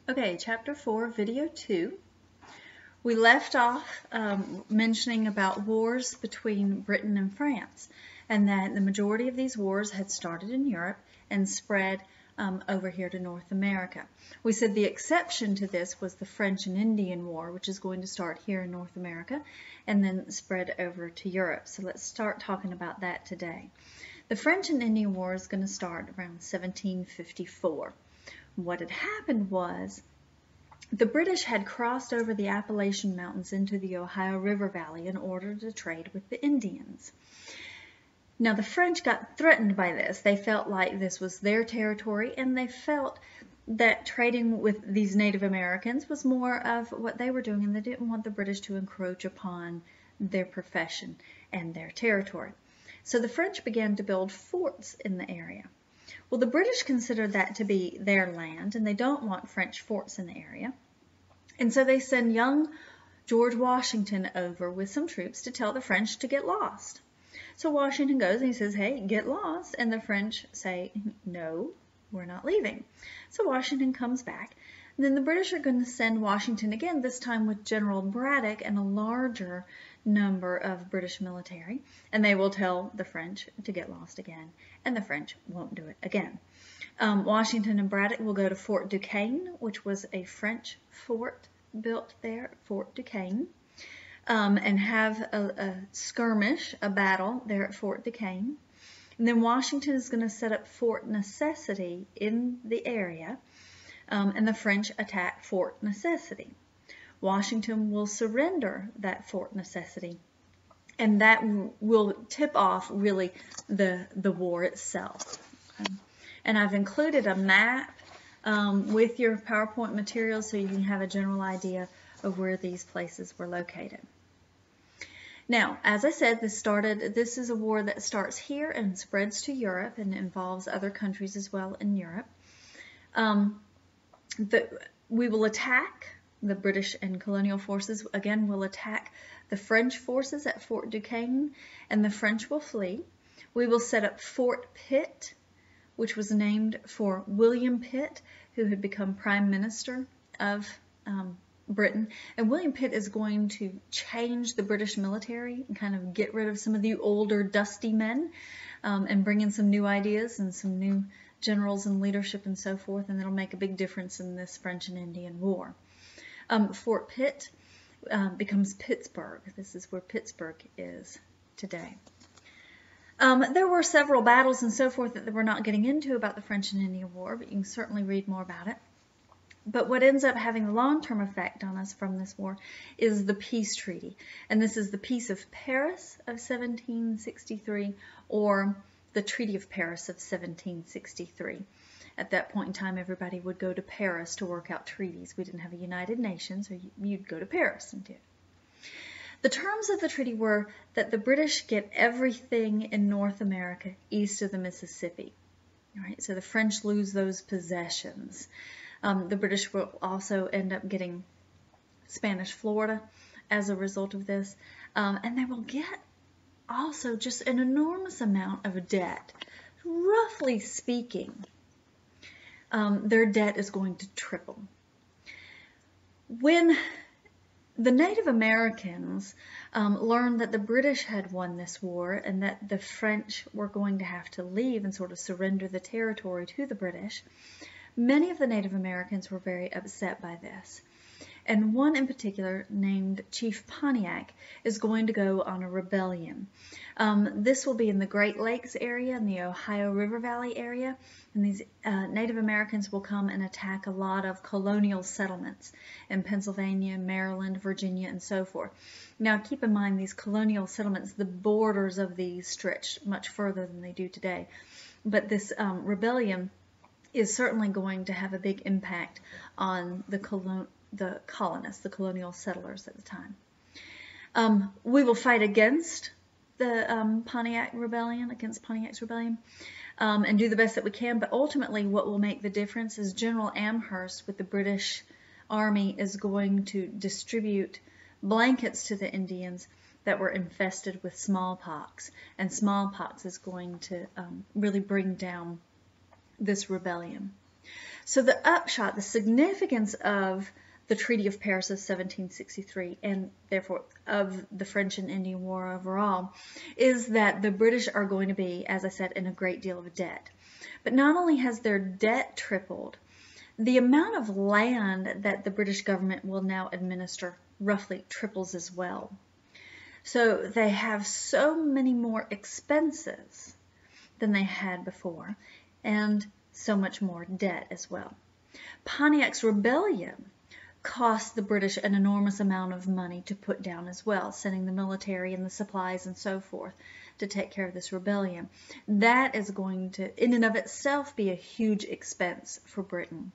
Okay, Chapter 4, Video 2. We left off mentioning about wars between Britain and France, and that the majority of these wars had started in Europe and spread over here to North America. We said the exception to this was the French and Indian War, which is going to start here in North America and then spread over to Europe. So let's start talking about that today. The French and Indian War is going to start around 1754. What had happened was the British had crossed over the Appalachian Mountains into the Ohio River Valley in order to trade with the Indians. Now the French got threatened by this. They felt like this was their territory, and they felt that trading with these Native Americans was more of what they were doing, and they didn't want the British to encroach upon their profession and their territory. So the French began to build forts in the area. Well, the British consider that to be their land, and they don't want French forts in the area. And so they send young George Washington over with some troops to tell the French to get lost. So Washington goes and he says, hey, get lost. And the French say, no, we're not leaving. So Washington comes back. And then the British are going to send Washington again, this time with General Braddock and a larger number of British military. And they will tell the French to get lost again. And the French won't do it again. Washington and Braddock will go to Fort Duquesne, which was a French fort built there, Fort Duquesne, and have a skirmish, a battle there at Fort Duquesne. And then Washington is going to set up Fort Necessity in the area, and the French attack Fort Necessity. Washington will surrender that Fort Necessity, and that will tip off really the war itself. And I've included a map with your PowerPoint materials so you can have a general idea of where these places were located. Now, as I said, this is a war that starts here and spreads to Europe and involves other countries as well in Europe. We will attack the British and colonial forces. Again, will attack the French forces at Fort Duquesne, and the French will flee. We will set up Fort Pitt, which was named for William Pitt, who had become Prime Minister of Britain. And William Pitt is going to change the British military and kind of get rid of some of the older, dusty men and bring in some new ideas and some new generals and leadership and so forth, and it'll make a big difference in this French and Indian War. Fort Pitt becomes Pittsburgh. This is where Pittsburgh is today. There were several battles and so forth that we're not getting into about the French and Indian War, but you can certainly read more about it. But what ends up having a long-term effect on us from this war is the peace treaty. And this is the Peace of Paris of 1763, or the Treaty of Paris of 1763. At that point in time, everybody would go to Paris to work out treaties. We didn't have a United Nations, so you'd go to Paris and do it. The terms of the treaty were that the British get everything in North America east of the Mississippi. All right, so the French lose those possessions. The British will also end up getting Spanish Florida as a result of this. And they will get also just an enormous amount of debt. Roughly speaking, their debt is going to triple. When the Native Americans learned that the British had won this war and that the French were going to have to leave and sort of surrender the territory to the British, many of the Native Americans were very upset by this. And one in particular, named Chief Pontiac, is going to go on a rebellion. This will be in the Great Lakes area, in the Ohio River Valley area, and these Native Americans will come and attack a lot of colonial settlements in Pennsylvania, Maryland, Virginia, and so forth. Now keep in mind, these colonial settlements, the borders of these stretched much further than they do today. But this rebellion is certainly going to have a big impact on the colonists, the colonial settlers at the time. We will fight against the Pontiac's rebellion, and do the best that we can, but ultimately what will make the difference is General Amherst with the British Army is going to distribute blankets to the Indians that were infested with smallpox, and smallpox is going to really bring down this rebellion. So the upshot, the significance of the Treaty of Paris of 1763, and therefore of the French and Indian War overall, is that the British are going to be, as I said, in a great deal of debt. But not only has their debt tripled, the amount of land that the British government will now administer roughly triples as well. So they have so many more expenses than they had before, and so much more debt as well. Pontiac's rebellion cost the British an enormous amount of money to put down as well, sending the military and the supplies and so forth to take care of this rebellion. That is going to, in and of itself, be a huge expense for Britain,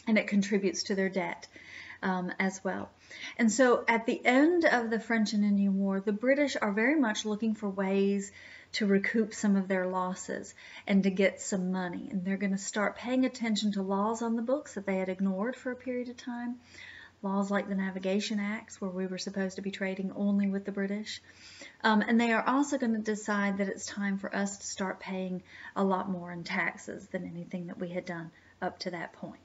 and it contributes to their debt as well. And so at the end of the French and Indian War, the British are very much looking for ways to recoup some of their losses and to get some money. And they're going to start paying attention to laws on the books that they had ignored for a period of time. Laws like the Navigation Acts, where we were supposed to be trading only with the British. And they are also going to decide that it's time for us to start paying a lot more in taxes than anything that we had done up to that point.